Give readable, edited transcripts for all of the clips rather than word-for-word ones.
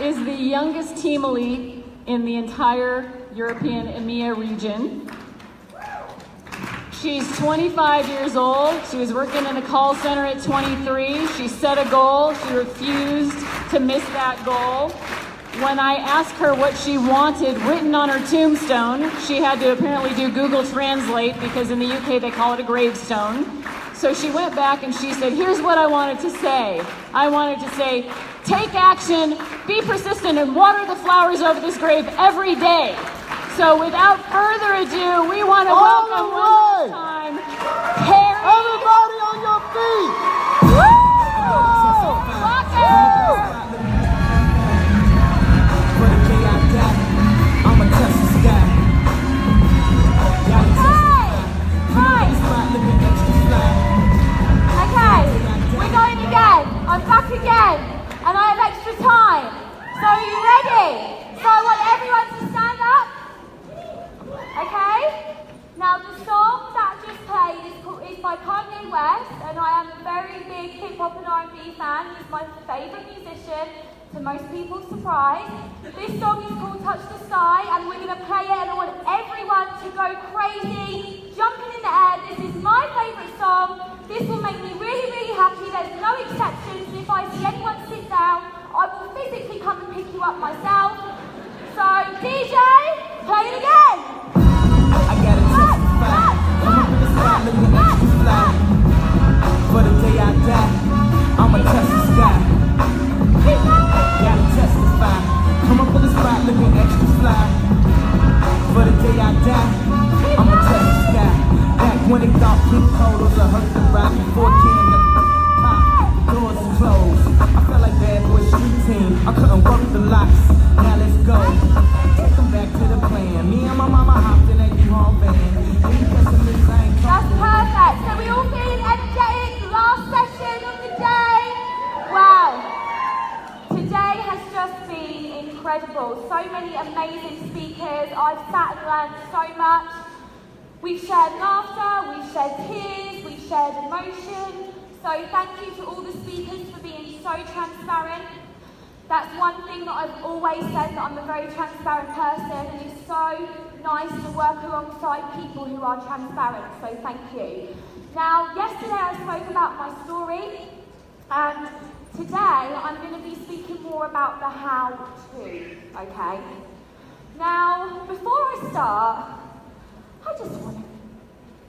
is the youngest team elite in the entire European EMEA region. She's 25 years old. She was working in a call center at 23. She set a goal. She refused to miss that goal. When I asked her what she wanted written on her tombstone, she had to apparently do Google Translate because in the UK they call it a gravestone. So she went back and she said, here's what I wanted to say. I wanted to say, take action, be persistent, and water the flowers over this grave every day. So without further ado, we want to welcome one more time, Harry. Everybody on your feet. I'm back again, and I have extra time. So are you ready? So I want everyone to stand up. Okay? Now the song that just played is by Kanye West, and I am a very big hip hop and R&B fan. He's my favourite musician, to most people's surprise. This song is called Touch the Sky, and we're going to play it, and I want everyone to go crazy, jumping in the air. This is my favourite song. This will make me really, really happy. There's no exceptions. If I see anyone sit down, I will physically come and pick you up myself. So, DJ, play it again. I gotta testify. For the day I die, I'ma touch the sky. Gotta testify. Come up on the spot looking extra fly. For the day I die, I'ma touch the sky. Back when it got pink photos, I heard the ride before candle pop, doors closed. I felt like bad boy street team. I couldn't work the locks. Now let's go. Take them back to the plan. Me and my mama hopped in that U-Haul van. That's perfect. So we all feeling energetic. Last session of the day. Wow. Today has just been incredible. So many amazing speakers. I've sat and learned so much. We've shared laughter, we've shared tears, we've shared emotion. So thank you to all the speakers for being so transparent. That's one thing that I've always said, that I'm a very transparent person, and it's so nice to work alongside people who are transparent, so thank you. Now, yesterday I spoke about my story, and today I'm going to be speaking more about the how-to, okay? Now, before I start, I just want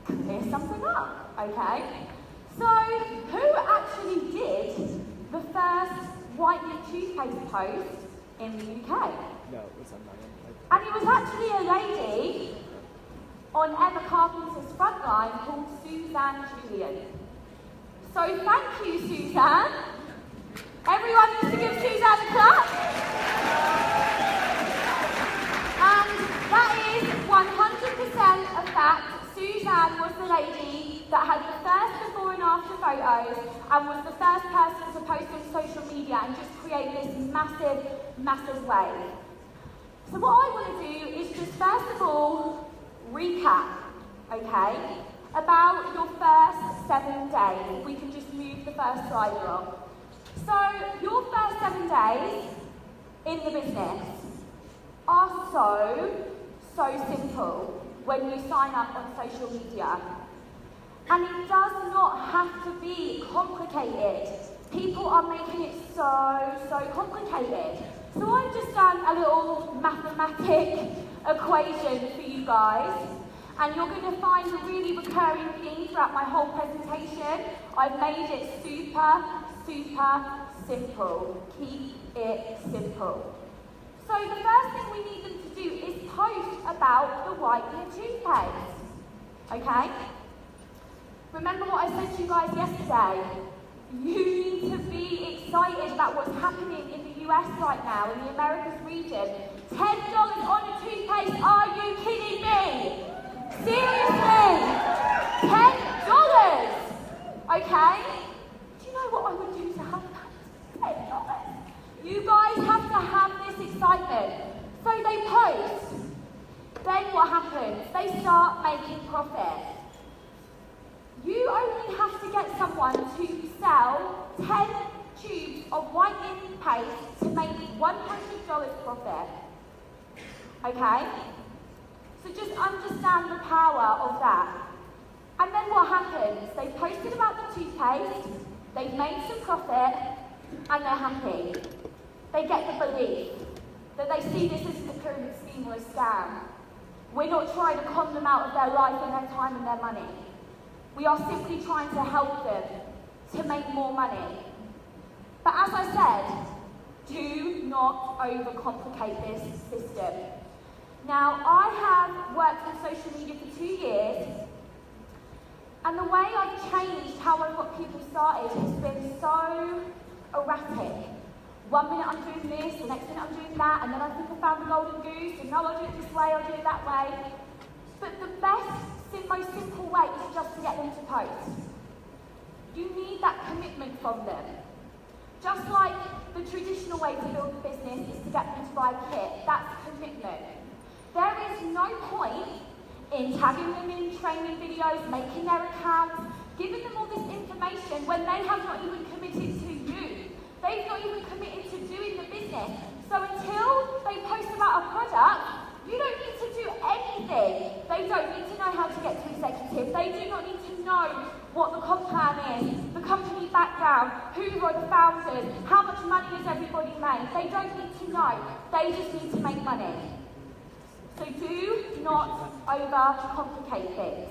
to clear something up, okay? So, who actually did the first white lip toothpaste post in the UK? No, it was on my own. And it was actually a lady on Emma Carpenter's frontline called Suzanne Julian. So thank you, Suzanne. Everyone needs to give Suzanne a clap. And that is 100% a fact. Suzanne was the lady that had the first before and after photos and was the first person to post on social media and just create this massive, massive wave. So what I want to do is just first of all recap, okay, about your first 7 days. We can just move the first slide along. So your first 7 days in the business are so simple when you sign up on social media. And it does not have to be complicated. People are making it so complicated. So I've just done a little mathematic equation for you guys. And you're going to find a really recurring theme throughout my whole presentation. I've made it super simple. Keep it simple. So the first thing we need them to do is post about the white lip toothpaste. Okay? Remember what I said to you guys yesterday? You need to be excited about what's happening in the US right now, in the Americas region. $10 on a toothpaste, are you kidding me? Seriously? $10? Okay? Do you know what I would do to have that $10? You guys have to have this excitement. So they post. Then what happens? They start making profit. You only have to get someone to sell 10 tubes of whitening paste to make $100 profit. Okay? So just understand the power of that. And then what happens? They posted about the toothpaste, they've made some profit, and they're happy. They get the belief that they see this as a pyramid scheme or a scam. We're not trying to con them out of their life and their time and their money. We are simply trying to help them to make more money. But as I said, do not overcomplicate this system. Now, I have worked on social media for 2 years, and the way I've changed how I've got people started has been so erratic. 1 minute I'm doing this, the next minute I'm doing that, and then I think I found the golden goose, and now I'll do it this way, I'll do it that way. But the most simple way is just to get them to post. You need that commitment from them. Just like the traditional way to build a business is to get them to buy a kit, that's commitment. There is no point in tagging them in training videos, making their accounts, giving them all this information when they have not even committed to you. They've not even committed to doing the business. So until they post about a product, you don't need to do anything. They don't need to know how to get to executive. They do not need to know what the comp plan is, the company background, who are the founders, how much money has everybody made. They don't need to know. They just need to make money. So do not overcomplicate things.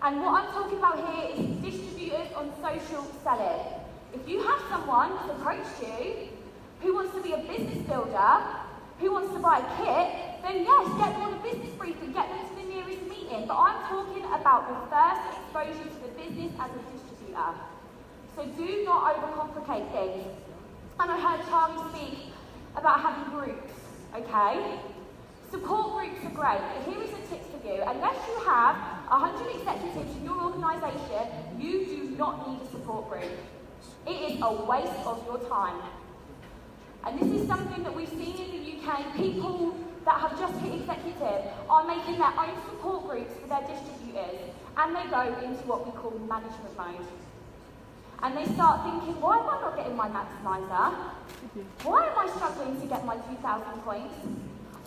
And what I'm talking about here is distributors on social selling. If you have someone who's approached you, who wants to be a business builder, who wants to buy a kit, then yes, get them on a business brief and get them to the nearest meeting. But I'm talking about the first exposure to the business as a distributor. So do not overcomplicate things. And I heard Charlie speak about having groups, okay? Support groups are great, but here is a tip for you. Unless you have 100 executives in your organisation, you do not need a support group. It is a waste of your time. And this is something that we've seen in the UK. People that have just hit executive are making their own support groups for their distributors, and they go into what we call management mode. And they start thinking, why am I not getting my maximizer? Why am I struggling to get my 2,000 points?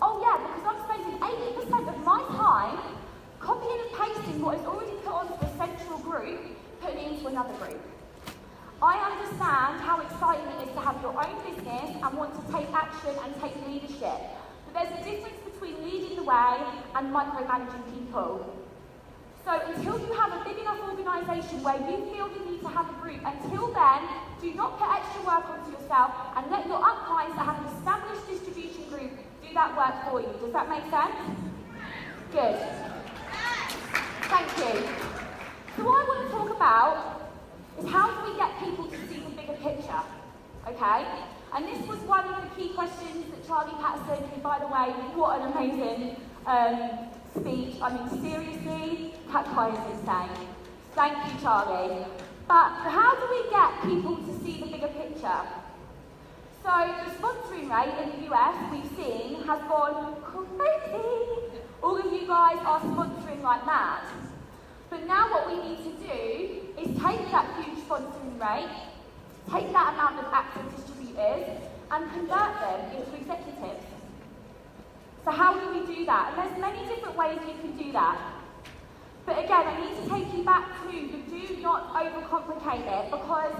Oh yeah, because I'm spending 80% of my time copying and pasting what is already put onto a central group, putting it into another group. I understand how exciting it is to have your own business and want to take action and take leadership. But there's a difference between leading the way and micromanaging people. So until you have a big enough organisation where you feel the need to have a group, until then, do not put extra work onto yourself and let your upclients that have an established distribution group do that work for you. Does that make sense? Good. Thank you. So what I want to talk about is how do we get people to see the bigger picture, okay? And this was one of the key questions that Charlie Patterson, who, by the way, what an amazing speech. I mean, seriously, that guy is insane. Thank you, Charlie. But how do we get people to see the bigger picture? So the sponsoring rate in the US, we've seen, has gone crazy. All of you guys are sponsoring like mad. But now what we need to do is take that huge sponsoring rate, take that amount of active distributors, and convert them into executives. So how do we do that? And there's many different ways you can do that. But again, I need to take you back to the do not overcomplicate it, because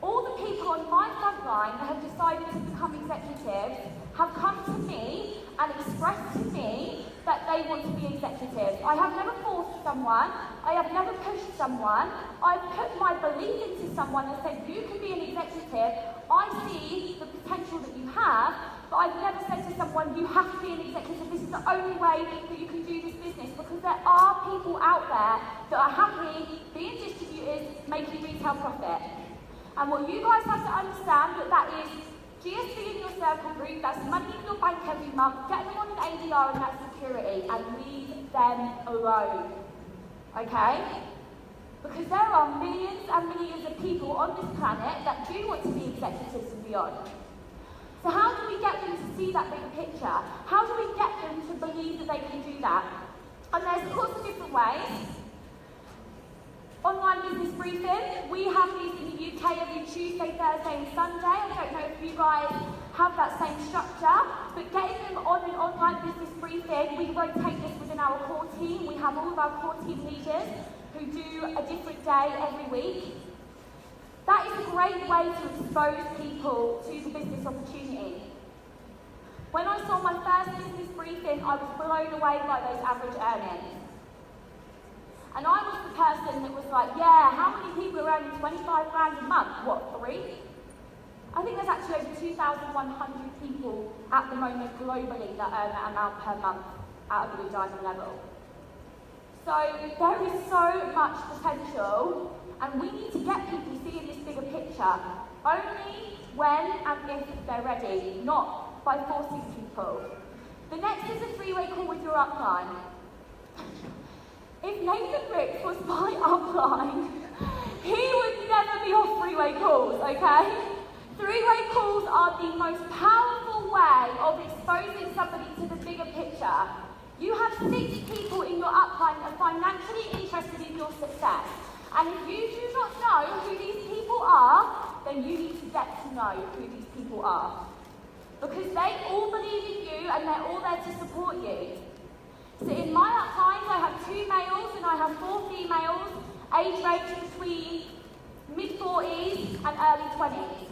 all the people on my front line that have decided to become executives have come to me and expressed to me that they want to be executives. I have never forced someone, I have never pushed someone, I've put my belief into someone and said, you can be an executive, I see the potential that you have, but I've never said to someone, you have to be an executive, this is the only way that you can do this business, because there are people out there that are happy being distributors, making retail profit. And what you guys have to understand that is GSB in your circle group, that's money in your bank every month, get them on an ADR and that's security, and leave them alone, okay? Because there are millions and millions of people on this planet that do want to be executives and beyond. So how do we get them to see that bigger picture? How do we get them to believe that they can do that? And there's lots of different ways. online business briefing. We have these in the UK every Tuesday, Thursday and Sunday. I don't know if you guys have that same structure, but getting them on an online business briefing, we rotate this within our core team. We have all of our core team leaders who do a different day every week. That is a great way to expose people to the business opportunity. When I saw my first business briefing, I was blown away by those average earnings. And I was the person that was like, yeah, how many people are earning 25 grand a month? What, 3? I think there's actually over 2,100 people at the moment globally that earn that amount per month at a Blue Diamond level. So there is so much potential, and we need to get people seeing this bigger picture only when and if they're ready, not by forcing people. The next is a 3-way call with your upline. If Nathan Ricks was my upline, he would never be off 3-way calls, okay? 3-way calls are the most powerful way of exposing somebody to the bigger picture. You have 6 people in your upline that are financially interested in your success. And if you do not know who these people are, then you need to get to know who these people are. Because they all believe in you and they're all there to support you. So in my uplines, I have 2 males and I have 4 females, age range between mid-40s and early 20s.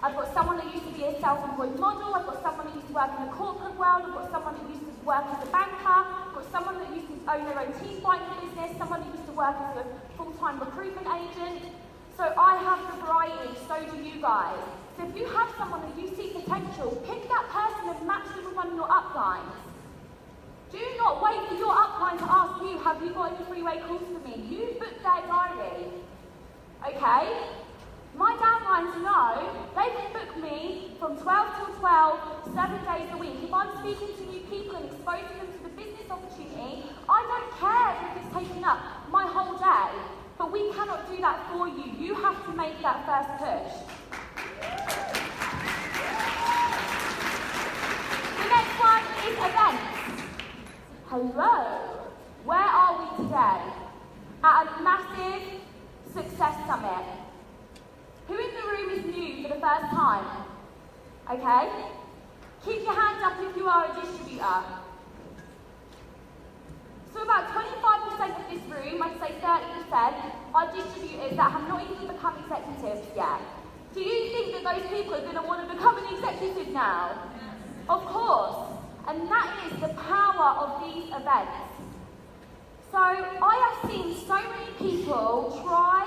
I've got someone that used to be a self-employed model, I've got someone that used to work in the corporate world, I've got someone that used to work as a banker, I've got someone that used to own their own team fighting business, someone that used to work as a full-time recruitment agent. So I have the variety, so do you guys. So if you have someone that you see potential, pick that person and match them with one of your uplines. Do not wait for your upline to ask you, have you got any 3-way calls for me? You book their diary, okay? My downlines know they can book me from 12 till 12, 7 days a week. If I'm speaking to new people and exposing them to the business opportunity, I don't care if it's taking up my whole day. But we cannot do that for you. You have to make that first push. The next one is events. Hello. Where are we today? At a massive success summit. Who in the room is new for the first time? Okay? Keep your hand up if you are a distributor. So about 25% of this room, I'd say 30%, are distributors that have not even become executives yet. Do you think that those people are going to want to become an executive now? Of course. And that is the power of these events. So I have seen so many people try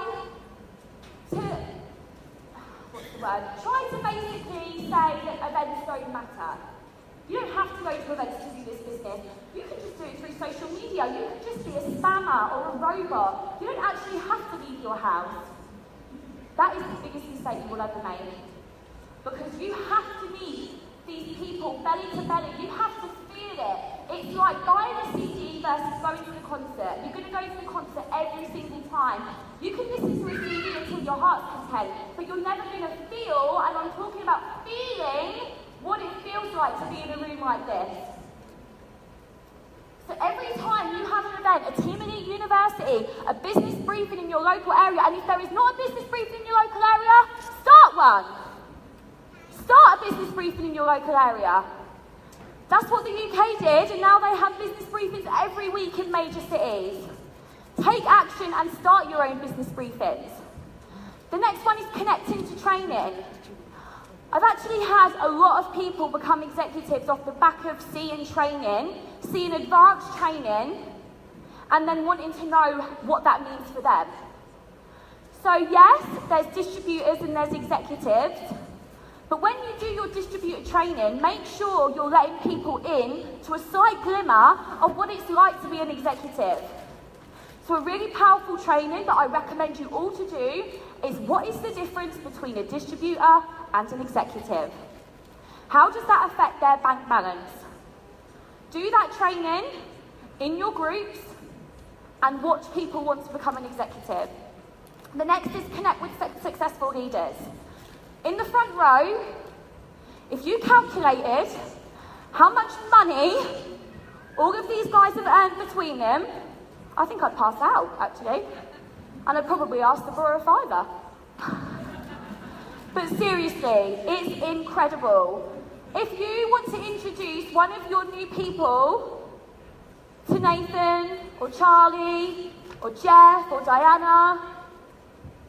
to basically say that events don't matter. You don't have to go to events to do this business. You can just do it through social media. You can just be a spammer or a robot. You don't actually have to leave your house. That is the biggest mistake you will ever make. Because you have to meet these people belly to belly. You have to feel it. It's like buying a CD versus going to the concert. You're going to go to the concert every single time. You can listen to a CD until your heart's content, but you're never going to feel, and I'm talking about feeling, what it feels like to be in a room like this. So every time you have an event, a Team Elite University, a business briefing in your local area, and if there is not a business briefing in your local area, start one. Start a business briefing in your local area. That's what the UK did, and now they have business briefings every week in major cities. Take action and start your own business briefings. The next one is connecting to training. I've actually had a lot of people become executives off the back of seeing training, seeing advanced training, and then wanting to know what that means for them. So yes, there's distributors and there's executives, but when you do your distributor training, make sure you're letting people in to a slight glimmer of what it's like to be an executive. So a really powerful training that I recommend you all to do is what is the difference between a distributor and an executive? How does that affect their bank balance? Do that training in your groups and watch people want to become an executive. The next is connect with successful leaders. In the front row, if you calculated how much money all of these guys have earned between them, I think I'd pass out, actually. And I'd probably ask to borrow a fiver. But seriously, it's incredible. If you want to introduce one of your new people to Nathan, or Charlie, or Jeff, or Diana,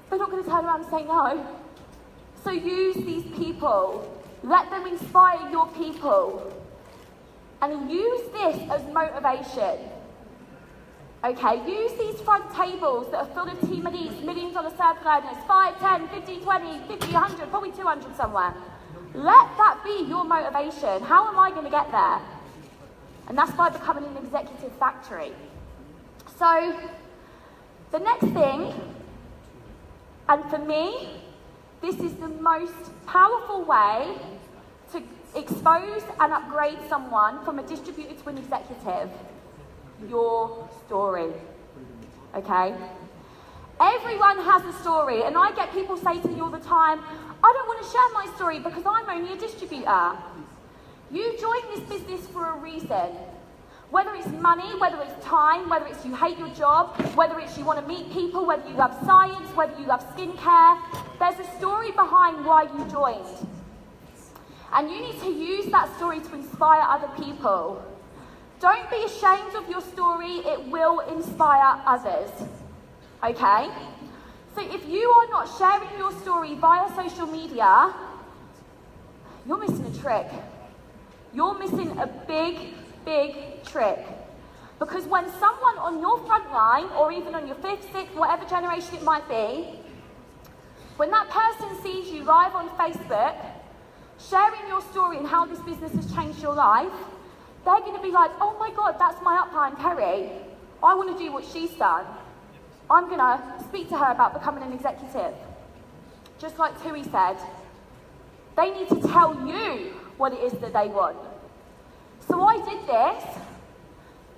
they're not going to turn around and say no. So use these people. Let them inspire your people. And use this as motivation. Okay, use these front tables that are full of team elites, million-dollar circle owners, 5, 10, 15, 20, 50, 100, probably 200 somewhere. Let that be your motivation. How am I going to get there? And that's by becoming an executive factory. So, the next thing, and for me, this is the most powerful way to expose and upgrade someone from a distributor to an executive. Your story. Okay? Everyone has a story, and I get people say to me all the time, I don't want to share my story because I'm only a distributor. You joined this business for a reason. Whether it's money, whether it's time, whether it's you hate your job, whether it's you want to meet people, whether you love science, whether you love skincare, there's a story behind why you joined. And you need to use that story to inspire other people. Don't be ashamed of your story, it will inspire others. Okay? So if you are not sharing your story via social media, you're missing a trick. You're missing a big, big trick. Because when someone on your front line, or even on your 5th, 6th, whatever generation it might be, when that person sees you live on Facebook, sharing your story and how this business has changed your life, they're going to be like, oh my God, that's my upline, Kerry. I want to do what she's done. I'm going to speak to her about becoming an executive. Just like Tui said, they need to tell you what it is that they want. So I did this.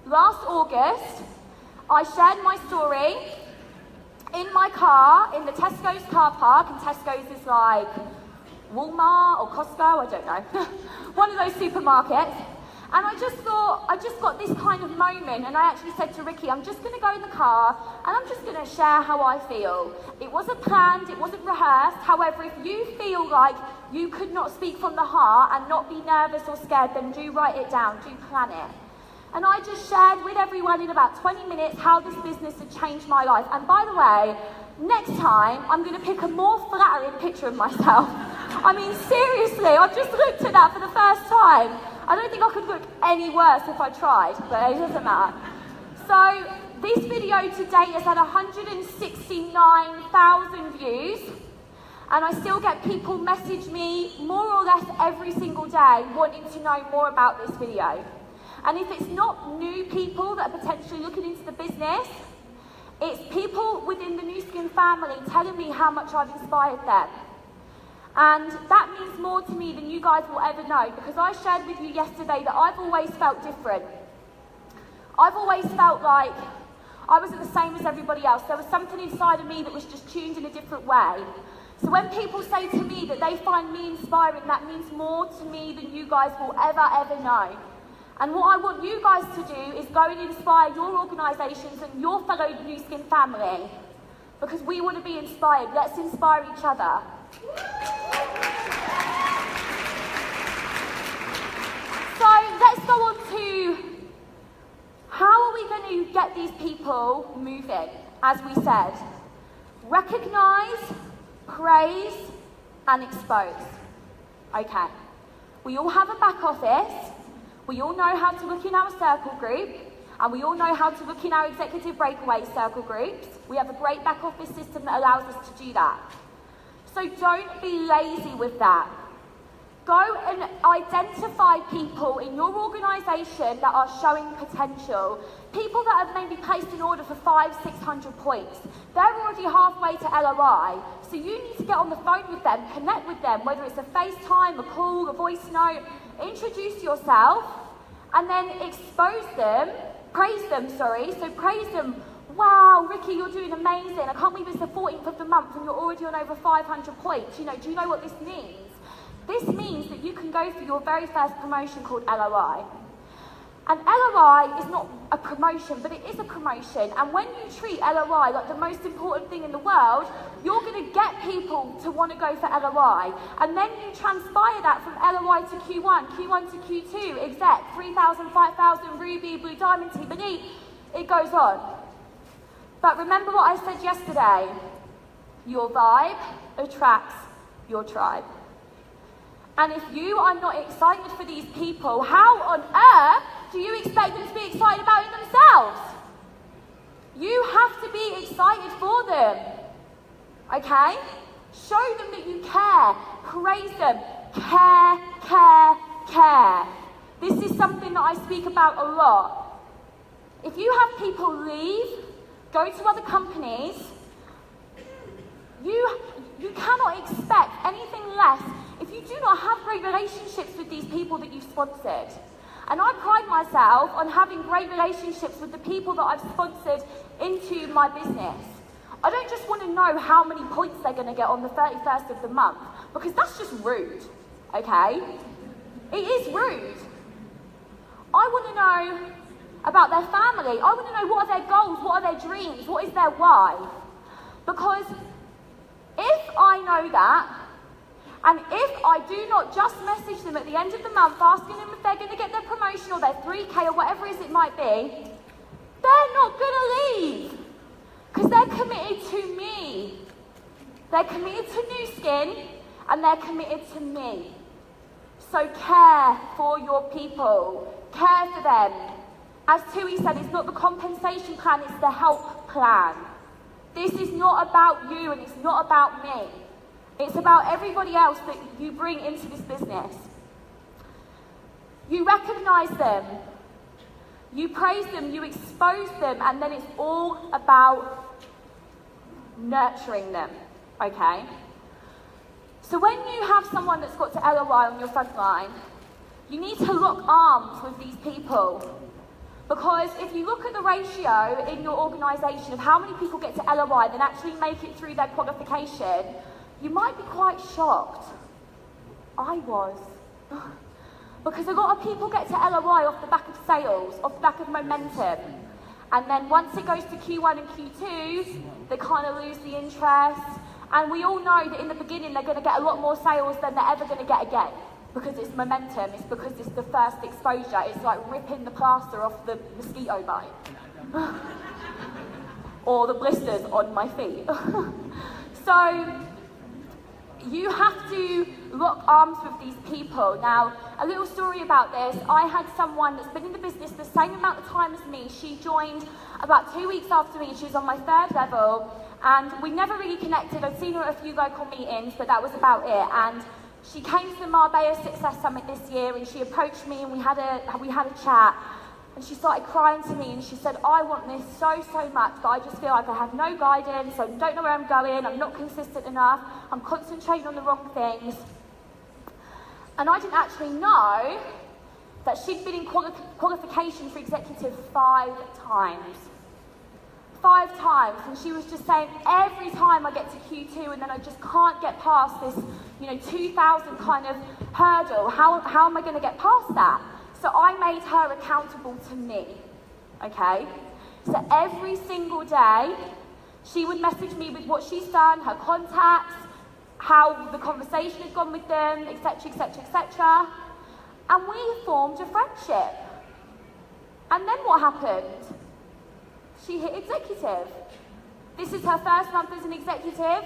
Last August, I shared my story in my car, in the Tesco's car park, and Tesco's is like Walmart or Costco, I don't know. One of those supermarkets. And I just thought, I just got this kind of moment, and I actually said to Ricky, I'm just going to go in the car, and I'm just going to share how I feel. It wasn't planned, it wasn't rehearsed. However, if you feel like you could not speak from the heart and not be nervous or scared, then do write it down, do plan it. And I just shared with everyone in about 20 minutes how this business had changed my life. And by the way, next time, I'm going to pick a more flattering picture of myself. I mean, seriously, I've just looked at that for the first time. I don't think I could look any worse if I tried, but it doesn't matter. So, this video to date has had 169,000 views, and I still get people message me more or less every single day wanting to know more about this video. And if it's not new people that are potentially looking into the business, it's people within the Nu Skin family telling me how much I've inspired them. And that means more to me than you guys will ever know, because I shared with you yesterday that I've always felt different. I've always felt like I wasn't the same as everybody else. There was something inside of me that was just tuned in a different way. So when people say to me that they find me inspiring, that means more to me than you guys will ever know. And what I want you guys to do is go and inspire your organisations and your fellow Nu Skin family, because we want to be inspired. Let's inspire each other. So let's go on to how are we going to get these people moving, as we said. Recognise, praise and expose. Okay, we all have a back office, we all know how to look in our circle group, and we all know how to look in our executive breakaway circle groups. We have a great back office system that allows us to do that. So don't be lazy with that. Go and identify people in your organisation that are showing potential. People that have maybe placed an order for 500, 600 points. They're already halfway to LOI. So you need to get on the phone with them, connect with them, whether it's a FaceTime, a call, a voice note. Introduce yourself and then expose them, praise them, So praise them. Wow, Ricky, you're doing amazing. I can't believe it's the 14th of the month and you're already on over 500 points. You know, do you know what this means? This means that you can go for your very first promotion called LOI. And LOI is not a promotion, but it is a promotion. And when you treat LOI like the most important thing in the world, you're going to get people to want to go for LOI. And then you transpire that from LOI to Q1, Q1 to Q2, exec, 3,000, 5,000, Ruby, Blue Diamond, T-Bonite. It goes on. But remember what I said yesterday. Your vibe attracts your tribe. And if you are not excited for these people, how on earth do you expect them to be excited about it themselves? You have to be excited for them. Okay? Show them that you care. Praise them. Care, care, care. This is something that I speak about a lot. If you have people leave, go to other companies, you cannot expect anything less if you do not have great relationships with these people that you've sponsored. And I pride myself on having great relationships with the people that I've sponsored into my business. I don't just want to know how many points they're going to get on the 31st of the month, because that's just rude, okay? It is rude. I want to know about their family. I want to know what are their goals, what are their dreams, what is their why. Because if I know that, and if I do not just message them at the end of the month asking them if they're going to get their promotion or their 3K or whatever it is it might be, they're not going to leave. Because they're committed to me. They're committed to Nu Skin, and they're committed to me. So care for your people. Care for them. As Tui said, it's not the compensation plan, it's the help plan. This is not about you and it's not about me. It's about everybody else that you bring into this business. You recognize them, you praise them, you expose them, and then it's all about nurturing them, okay? So when you have someone that's got to LOI on your front line, you need to lock arms with these people. Because if you look at the ratio in your organisation of how many people get to LOI that actually make it through their qualification, you might be quite shocked. I was. Because a lot of people get to LOI off the back of sales, off the back of momentum. And then once it goes to Q1 and Q2, they kind of lose the interest. And we all know that in the beginning they're going to get a lot more sales than they're ever going to get again. Because it's momentum, it's because it's the first exposure. It's like ripping the plaster off the mosquito bite. Or the blisters on my feet. So, you have to lock arms with these people. Now, a little story about this. I had someone that's been in the business the same amount of time as me. She joined about 2 weeks after me. She was on my 3rd level. And we never really connected. I'd seen her at a few local meetings, but that was about it. And she came to the Marbella Success Summit this year, and she approached me, and we had a chat. And she started crying to me, and she said, I want this so, so much, but I just feel like I have no guidance, I don't know where I'm going, I'm not consistent enough, I'm concentrating on the wrong things. And I didn't actually know that she'd been in qualification for executive 5 times. 5 times, and she was just saying, every time I get to Q2 and then I just can't get past this, 2,000 kind of hurdle, how am I going to get past that? So I made her accountable to me, okay? So every single day, she would message me with what she's done, her contacts, how the conversation had gone with them, etc., etc., etc. And we formed a friendship. And then what happened? She hit executive. This is her first month as an executive,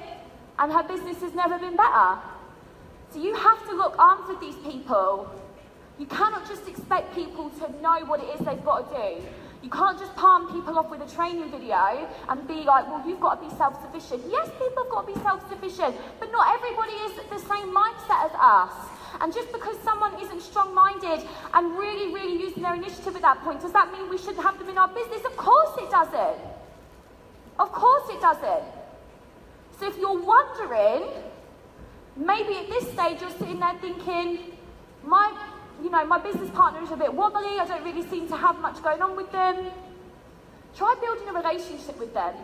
and her business has never been better. So you have to lock arms with these people. You cannot just expect people to know what it is they've got to do. You can't just palm people off with a training video and be like, well, you've got to be self-sufficient. Yes, people have got to be self-sufficient, but not everybody is the same mindset as us. And just because someone isn't strong-minded and really, really using their initiative at that point, does that mean we shouldn't have them in our business? Of course it doesn't. Of course it doesn't. So if you're wondering, maybe at this stage you're sitting there thinking, my business partner is a bit wobbly, I don't really seem to have much going on with them. Try building a relationship with them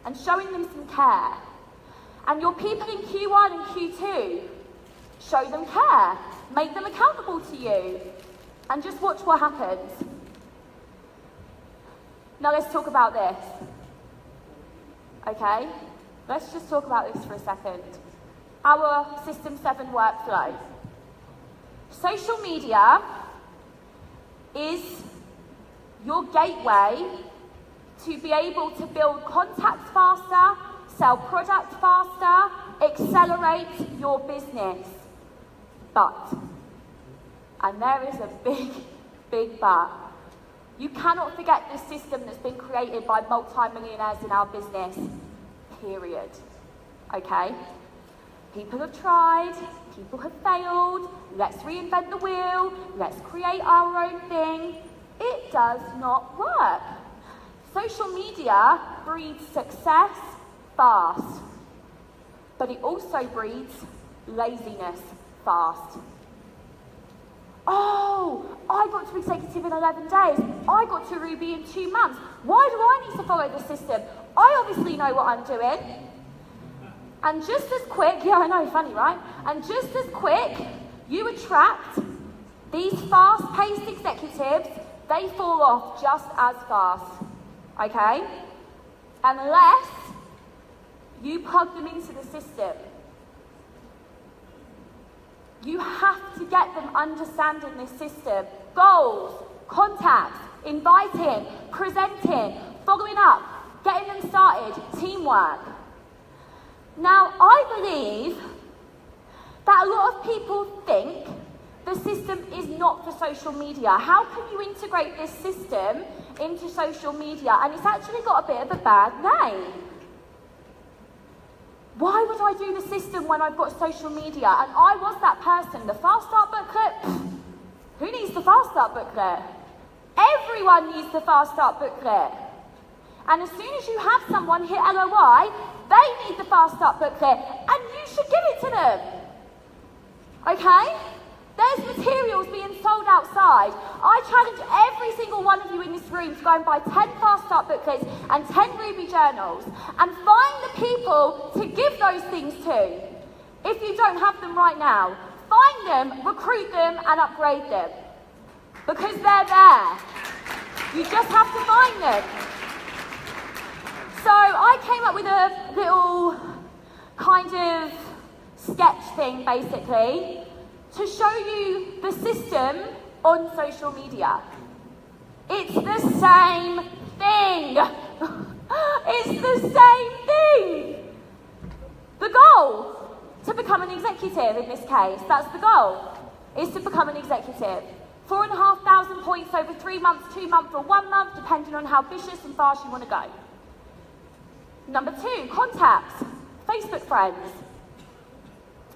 and showing them some care. And your people in Q1 and Q2, show them care, make them accountable to you, And just watch what happens. Now let's talk about this. Okay? Let's just talk about this for a second. Our System 7 workflow. Social media is your gateway to be able to build contacts faster, sell products faster, accelerate your business. But, and there is a big, big but, you cannot forget this system that's been created by multi-millionaires in our business, period. Okay? People have tried, people have failed, let's reinvent the wheel, let's create our own thing. It does not work. Social media breeds success fast, but it also breeds laziness fast. Oh, I got to executive in 11 days. I got to Ruby in 2 months. Why do I need to follow the system? I obviously know what I'm doing. And just as quick, yeah, I know, funny, right? And just as quick, you attract these fast-paced executives, they fall off just as fast, okay? Unless you plug them into the system. You have to get them understanding this system. Goals, contacts, inviting, presenting, following up, getting them started, teamwork. Now, I believe that a lot of people think the system is not for social media. How can you integrate this system into social media? And it's actually got a bit of a bad name. Why would I do the system when I've got social media? And I was that person. The Fast Start booklet, who needs the Fast Start booklet? Everyone needs the Fast Start booklet. And as soon as you have someone hit LOI, they need the Fast Start booklet, and you should give it to them. Okay? There's materials being sold outside. I challenge every single one of you in this room to go and buy 10 Fast Start booklets and 10 Ruby journals, and find the people to give those things to. If you don't have them right now, find them, recruit them, and upgrade them. Because they're there. You just have to find them. So I came up with a little kind of sketch thing, basically, to show you the system on social media. It's the same thing. It's the same thing. The goal, to become an executive in this case, that's the goal, is to become an executive. 4,500 points over 3 months, 2 months, or 1 month, depending on how ambitious and fast you want to go. Number 2, contacts, Facebook friends.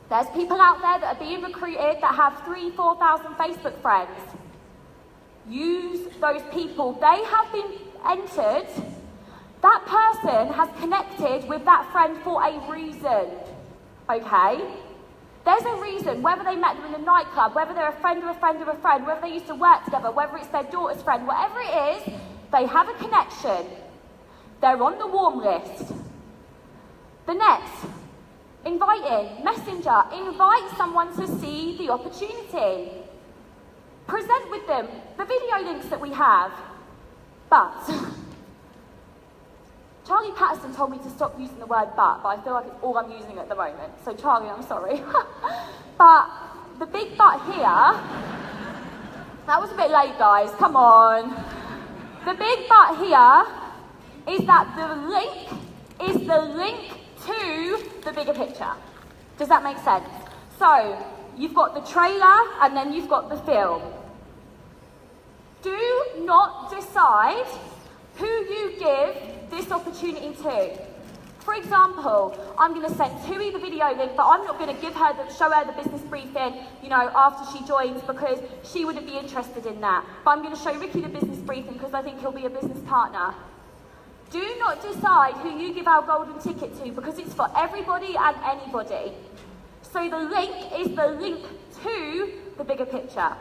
There's people out there that are being recruited that have 3,000, 4,000 Facebook friends. Use those people. They have been entered. That person has connected with that friend for a reason, okay? There's a reason, whether they met them in a nightclub, whether they're a friend of a friend of a friend, whether they used to work together, whether it's their daughter's friend, whatever it is, they have a connection. They're on the warm list. The next, inviting, messenger, invite someone to see the opportunity. Present with them the video links that we have. But, Charlie Patterson told me to stop using the word but I feel like it's all I'm using at the moment. So Charlie, I'm sorry. But the big but here, that was a bit late guys, come on. The big but here is that the link is the link to the bigger picture. Does that make sense? So, you've got the trailer and then you've got the film. Do not decide who you give this opportunity to. For example, I'm going to send Tui the video link, but I'm not going to show her the business briefing, after she joins because she wouldn't be interested in that. But I'm going to show Ricky the business briefing because I think he'll be a business partner. Do not decide who you give our golden ticket to because it's for everybody and anybody. So the link is the link to the bigger picture.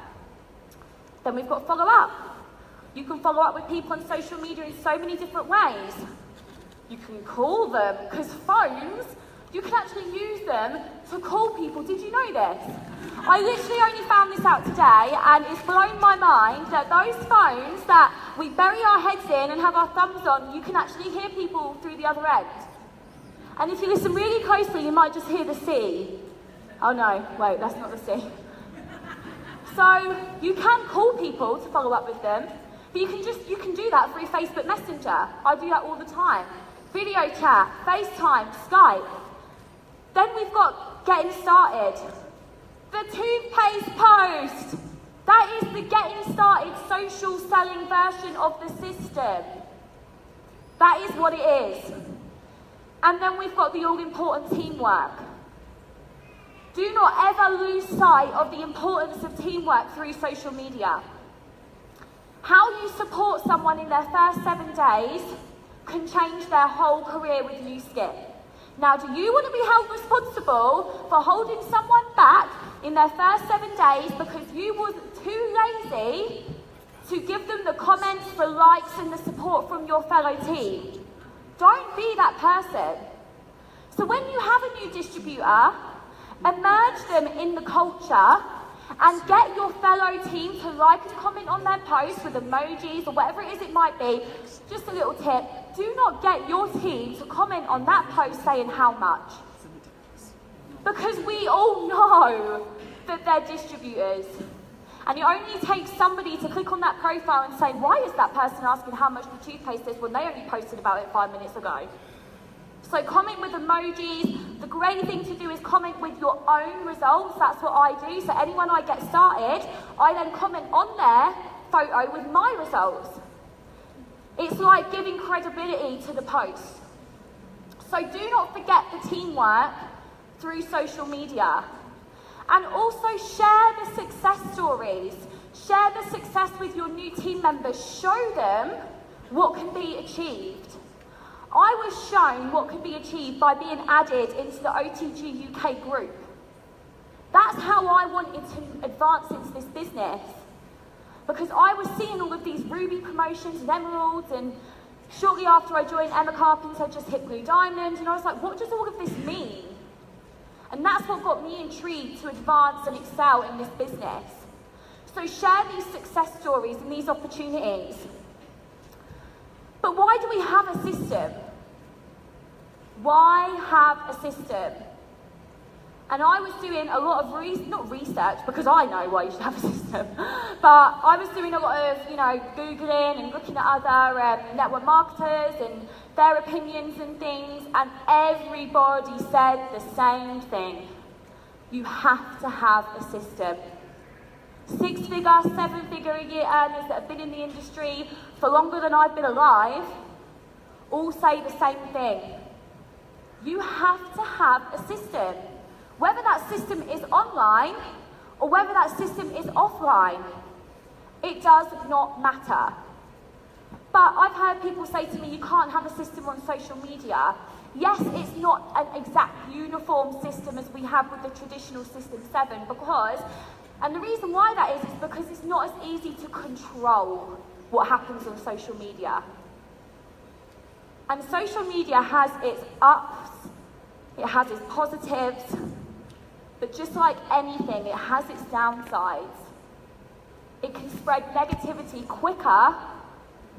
Then we've got follow up. You can follow up with people on social media in so many different ways. You can call them because phones You can actually use them to call people. Did you know this? I literally only found this out today, and it's blown my mind that those phones that we bury our heads in and have our thumbs on, you can actually hear people through the other end. And if you listen really closely, you might just hear the C. Oh no, wait, that's not the C. So you can call people to follow up with them, but you can do that through Facebook Messenger. I do that all the time. Video chat, FaceTime, Skype. Then we've got getting started. The toothpaste post. That is the getting started social selling version of the system. That is what it is. And then we've got the all-important teamwork. Do not ever lose sight of the importance of teamwork through social media. How you support someone in their first 7 days can change their whole career with YouSkip. Now, do you want to be held responsible for holding someone back in their first 7 days because you were too lazy to give them the comments, the likes, and the support from your fellow team? Don't be that person. So when you have a new distributor, immerse them in the culture and get your fellow team to like and comment on their posts with emojis or whatever it is it might be. Just a little tip, do not get your team to comment on that post saying how much. Because we all know that they're distributors. And it only takes somebody to click on that profile and say, why is that person asking how much the toothpaste is when they only posted about it 5 minutes ago? So comment with emojis. The great thing to do is comment with your own results. That's what I do. So anyone I get started, I then comment on their photo with my results. It's like giving credibility to the post. So do not forget the teamwork through social media. And also share the success stories. Share the success with your new team members. Show them what can be achieved. I was shown what could be achieved by being added into the OTG UK group. That's how I wanted to advance into this business. Because I was seeing all of these Ruby promotions and Emeralds, and shortly after I joined, Emma Carpenter just hit Blue Diamond, and I was like, what does all of this mean? And that's what got me intrigued to advance and excel in this business. So share these success stories and these opportunities. But why do we have a system? Why have a system? And I was doing a lot of not research, because I know why you should have a system, but I was doing a lot of, Googling and looking at other network marketers and their opinions and things, and everybody said the same thing. You have to have a system. 6-figure, 7-figure a year earners that have been in the industry for longer than I've been alive all say the same thing. You have to have a system. Whether that system is online or whether that system is offline, it does not matter. But I've heard people say to me, you can't have a system on social media. Yes, it's not an exact uniform system as we have with the traditional System 7 and the reason why that is because it's not as easy to control what happens on social media. And social media has its ups, it has its positives, but just like anything, it has its downsides. It can spread negativity quicker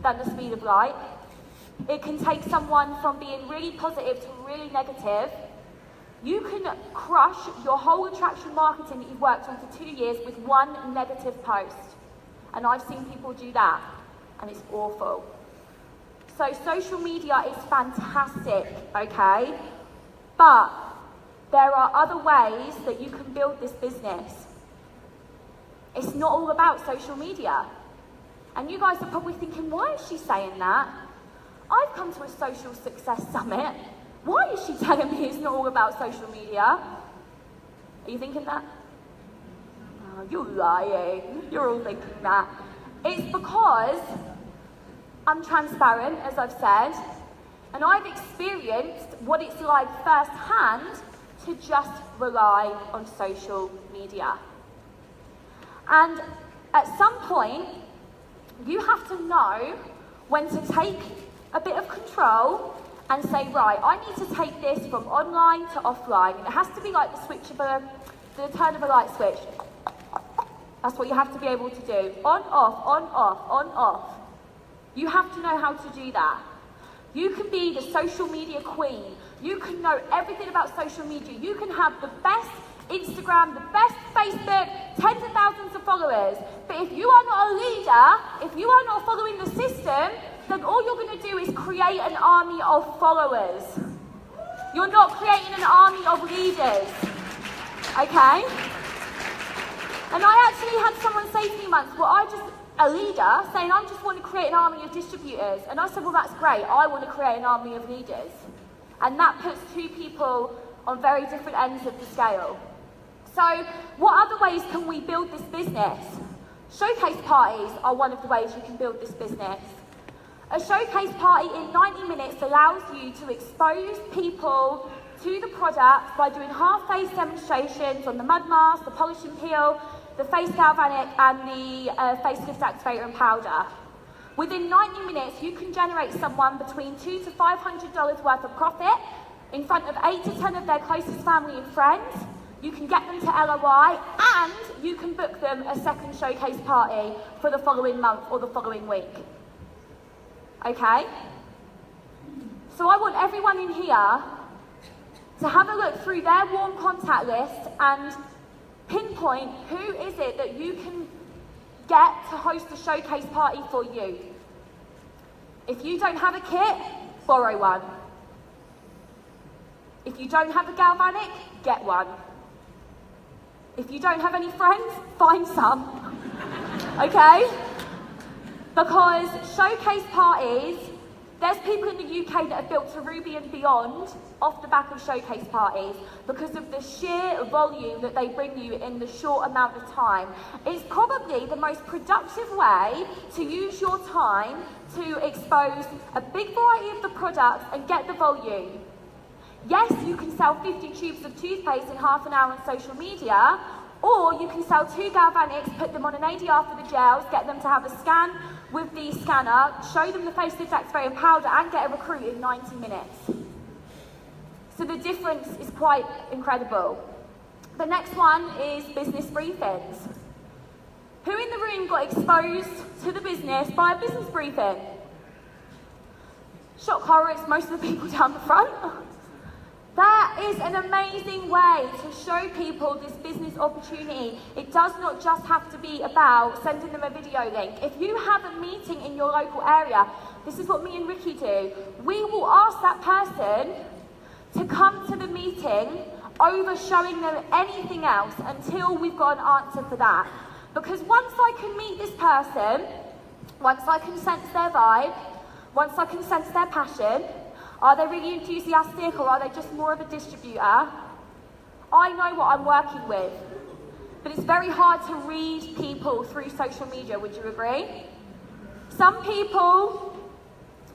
than the speed of light. It can take someone from being really positive to really negative. You can crush your whole attraction marketing that you've worked on for 2 years with one negative post. And I've seen people do that, and it's awful. So social media is fantastic, okay? But there are other ways that you can build this business. It's not all about social media. And you guys are probably thinking, why is she saying that? I've come to a social success summit. Why is she telling me it's not all about social media? Are you thinking that? Oh, you're lying. You're all thinking that. It's because I'm transparent, as I've said, and I've experienced what it's like firsthand to just rely on social media. And at some point, you have to know when to take a bit of control and say, right, I need to take this from online to offline. It has to be like the turn of a light switch. That's what you have to be able to do. On, off, on, off, on, off. You have to know how to do that. You can be the social media queen. You can know everything about social media. You can have the best Instagram, the best Facebook, tens of thousands of followers. But if you are not a leader, if you are not following the system, then all you're going to do is create an army of followers. You're not creating an army of leaders. Okay? And I actually had someone say to me once, a leader, saying, I just want to create an army of distributors. And I said, well, that's great. I want to create an army of leaders. And that puts two people on very different ends of the scale. So what other ways can we build this business? Showcase parties are one of the ways you can build this business. A showcase party in 90 minutes allows you to expose people to the product by doing half-face demonstrations on the mud mask, the polish and peel, the face galvanic and the facelift activator and powder. Within 90 minutes, you can generate someone between $200 to $500 worth of profit in front of 8 to 10 of their closest family and friends. You can get them to LOI and you can book them a second showcase party for the following month or the following week. Okay? So I want everyone in here to have a look through their warm contact list and pinpoint who is it that you can get to host a showcase party for you. If you don't have a kit, borrow one. If you don't have a galvanic, get one. If you don't have any friends, find some. Okay? Because showcase parties, there's people in the UK that have built to Ruby and beyond off the back of showcase parties because of the sheer volume that they bring you in the short amount of time. It's probably the most productive way to use your time to expose a big variety of the products and get the volume. Yes, you can sell 50 tubes of toothpaste in half an hour on social media, or you can sell 2 galvanics, put them on an ADR for the gels, get them to have a scan with the scanner, show them the facelift activator and powder, and get a recruit in 90 minutes. So the difference is quite incredible. The next one is business briefings. Who in the room got exposed to the business by a business briefing? Shock horror, it's most of the people down the front. That is an amazing way to show people this business opportunity. It does not just have to be about sending them a video link. If you have a meeting in your local area, this is what me and Ricky do. We will ask that person to come to the meeting over showing them anything else until we've got an answer for that. Because once I can meet this person, once I can sense their vibe, once I can sense their passion, are they really enthusiastic or are they just more of a distributor? I know what I'm working with. But it's very hard to read people through social media, would you agree? Some people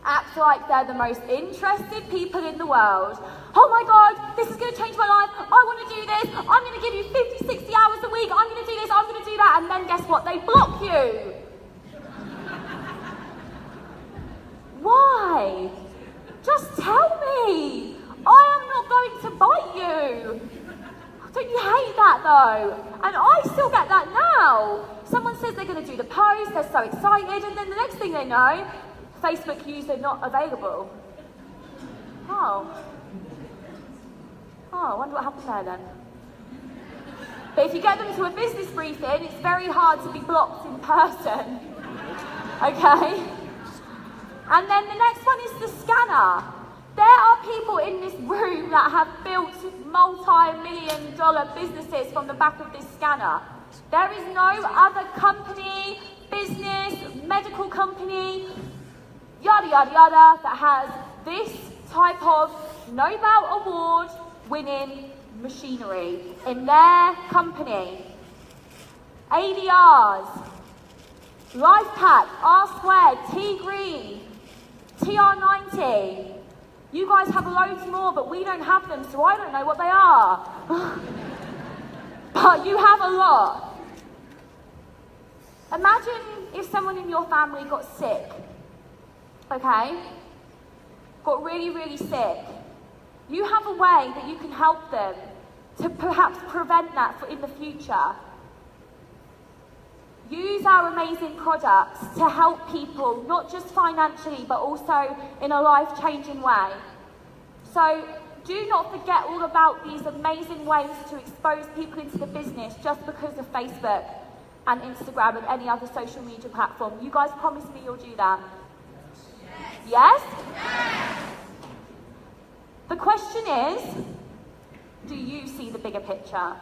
act like they're the most interested people in the world. Oh my God, this is going to change my life. I want to do this. I'm going to give you 50, 60 hours a week. I'm going to do this, I'm going to do that. And then guess what? They block you. Why? Just tell me. I am not going to bite you. Don't you hate that though? And I still get that now. Someone says they're going to do the post, they're so excited, and then the next thing they know, Facebook user not available. Oh, I wonder what happened there then. But if you get them to a business briefing, it's very hard to be blocked in person. Okay? And then the next one is the scanner. There are people in this room that have built multi-million-dollar businesses from the back of this scanner. There is no other company, business, medical company, yada yada yada, that has this type of Nobel Award winning machinery in their company. ADRs, LifePak, R2, T-Green, TR90. You guys have loads more, but we don't have them, so I don't know what they are. But you have a lot. Imagine if someone in your family got sick, okay? got really, really sick, you have a way that you can help them to perhaps prevent that in the future. Use our amazing products to help people, not just financially, but also in a life-changing way. So do not forget all about these amazing ways to expose people into the business just because of Facebook and Instagram and any other social media platform. You guys promise me you'll do that? Yes? Yes? The question is, do you see the bigger picture?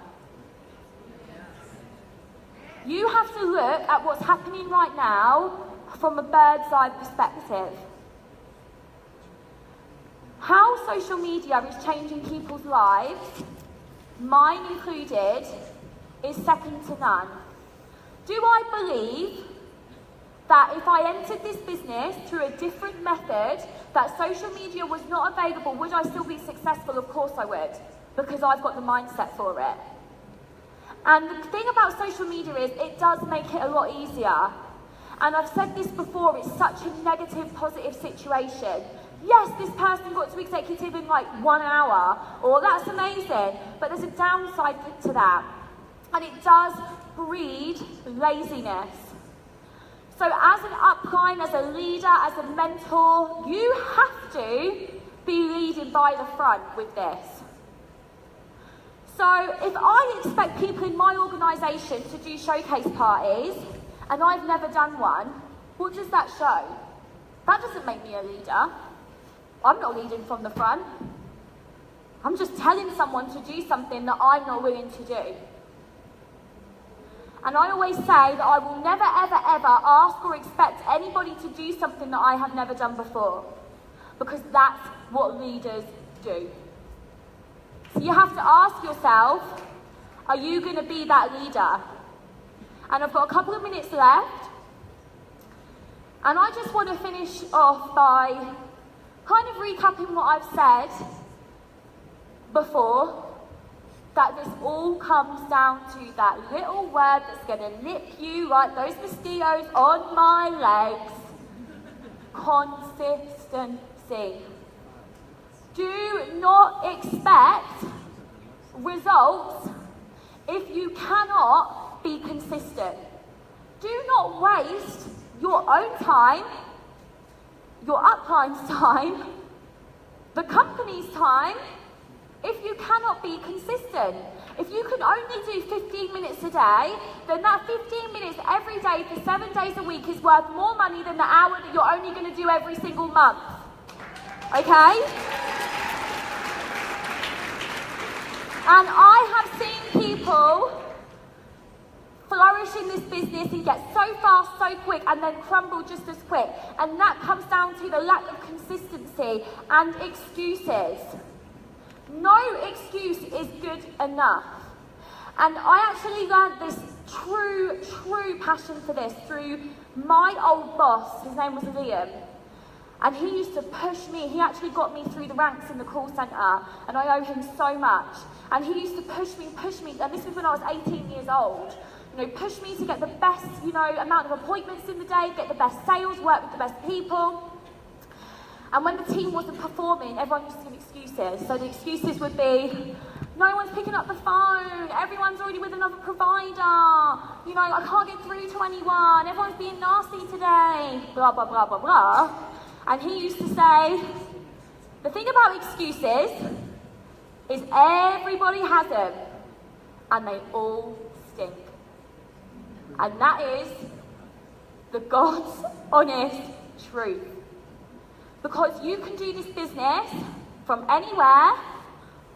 You have to look at what's happening right now from a bird's eye perspective. How social media is changing people's lives, mine included, is second to none. Do I believe that if I entered this business through a different method, that social media was not available, would I still be successful? Of course I would, because I've got the mindset for it. And the thing about social media is it does make it a lot easier. And I've said this before, it's such a negative, positive situation. Yes, this person got to executive in like 1 hour, or that's amazing, but there's a downside to that. And it does breed laziness. So as an upline, as a leader, as a mentor, you have to be leading by the front with this. So if I expect people in my organisation to do showcase parties, and I've never done one, what does that show? That doesn't make me a leader. I'm not leading from the front. I'm just telling someone to do something that I'm not willing to do. And I always say that I will never, ever, ever ask or expect anybody to do something that I have never done before. Because that's what leaders do. So you have to ask yourself, are you going to be that leader? And I've got a couple of minutes left. And I just want to finish off by kind of recapping what I've said before, that this all comes down to that little word that's going to nip you like those mosquitoes on my legs. Consistency. Do not expect results if you cannot be consistent. Do not waste your own time, your upline's time, the company's time, if you cannot be consistent. If you can only do 15 minutes a day, then that 15 minutes every day for 7 days a week is worth more money than the hour that you're only going to do every single month. Okay? And I have seen people flourish in this business and get so fast, so quick, and then crumble just as quick. And that comes down to the lack of consistency and excuses. No excuse is good enough. And I actually learned this true passion for this through my old boss. His name was Liam. And he used to push me. He actually got me through the ranks in the call centre, and I owe him so much. And he used to push me, and this was when I was 18 years old. You know, push me to get the best, amount of appointments in the day, get the best sales, work with the best people. And when the team wasn't performing, everyone used to give excuses. So the excuses would be, no one's picking up the phone, everyone's already with another provider, I can't get through to anyone, everyone's being nasty today, blah, blah, blah, blah, blah. And he used to say, the thing about excuses is everybody has them, and they all stink. And that is the God's honest truth. Because you can do this business from anywhere,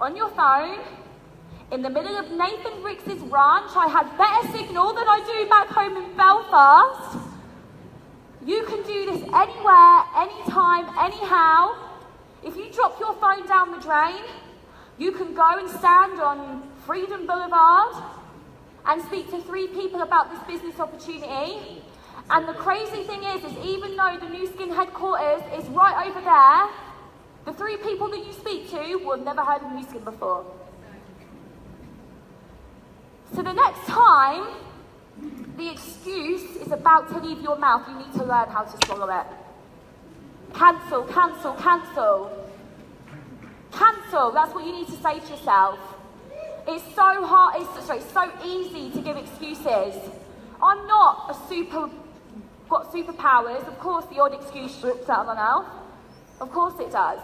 on your phone, in the middle of Nathan Ricks' ranch. I had better signal than I do back home in Belfast. You can do this anywhere, anytime, anyhow. If you drop your phone down the drain, you can go and stand on Freedom Boulevard and speak to 3 people about this business opportunity. And the crazy thing is even though the Nu Skin headquarters is right over there, the 3 people that you speak to will have never heard of Nu Skin before. So the next time the excuse is about to leave your mouth, you need to learn how to swallow it. Cancel, cancel, cancel. Cancel, that's what you need to say to yourself. It's so hard, it's so easy to give excuses. I'm not got superpowers. Of course the odd excuse slips out of my mouth. Of course it does.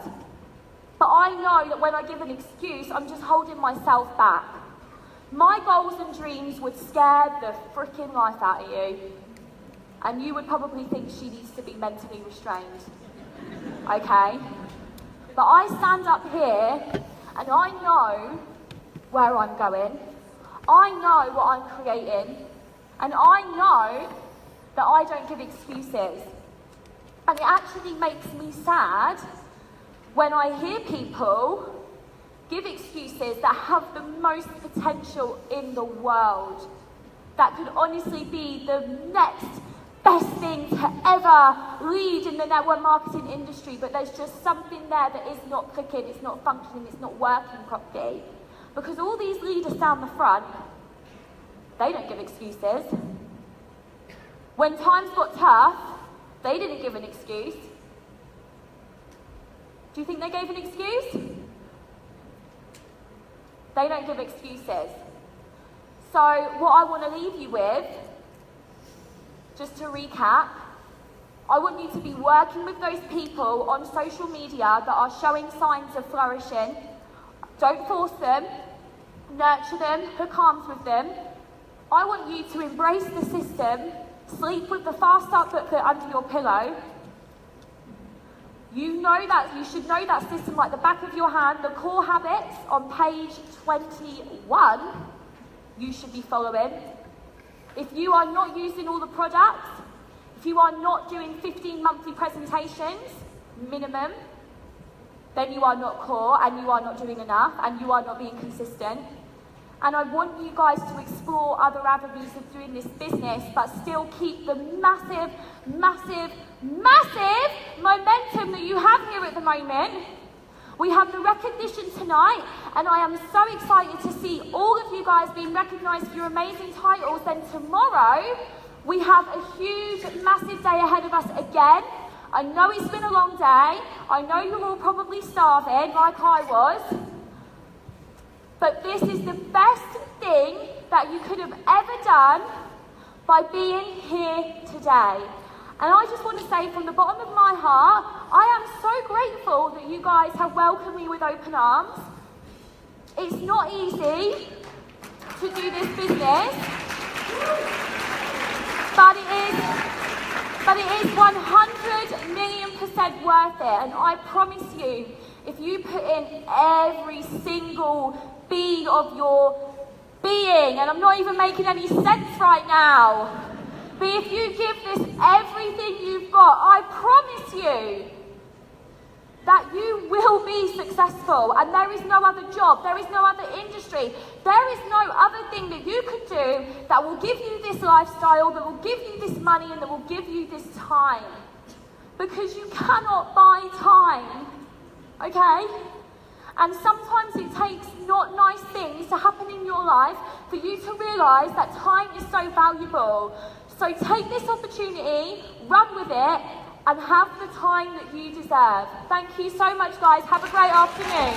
But I know that when I give an excuse, I'm just holding myself back. My goals and dreams would scare the freaking life out of you. And you would probably think she needs to be mentally restrained. Okay? But I stand up here and I know where I'm going. I know what I'm creating. And I know that I don't give excuses. And it actually makes me sad when I hear people give excuses that have the most potential in the world, that could honestly be the next best thing to ever lead in the network marketing industry, but there's just something there that is not clicking, it's not functioning, it's not working properly. Because all these leaders down the front, they don't give excuses. When times got tough, they didn't give an excuse. Do you think they gave an excuse? They don't give excuses. So what I want to leave you with, just to recap, I want you to be working with those people on social media that are showing signs of flourishing. Don't force them, nurture them, hook arms with them. I want you to embrace the system, sleep with the Fast Start booklet under your pillow. You should know that system like the back of your hand. The core habits on page 21, you should be following. If you are not using all the products, if you are not doing 15 monthly presentations, minimum, then you are not core and you are not doing enough and you are not being consistent. And I want you guys to explore other avenues of doing this business, but still keep the massive, massive, massive momentum that you have here at the moment. We have the recognition tonight, and I am so excited to see all of you guys being recognised for your amazing titles. Then tomorrow, we have a huge, massive day ahead of us again. I know it's been a long day. I know you're all probably starving, like I was. But this is the best thing that you could have ever done by being here today. And I just want to say from the bottom of my heart, I am so grateful that you guys have welcomed me with open arms. It's not easy to do this business, but it is 100 million% worth it. And I promise you, if you put in every single being of your being, and I'm not even making any sense right now, but if you give this everything you've got, I promise you that you will be successful. And there is no other job, there is no other industry, there is no other thing that you could do that will give you this lifestyle, that will give you this money, and that will give you this time. Because you cannot buy time, okay? And sometimes it takes not nice things to happen in your life for you to realise that time is so valuable. So take this opportunity, run with it, and have the time that you deserve. Thank you so much, guys. Have a great afternoon.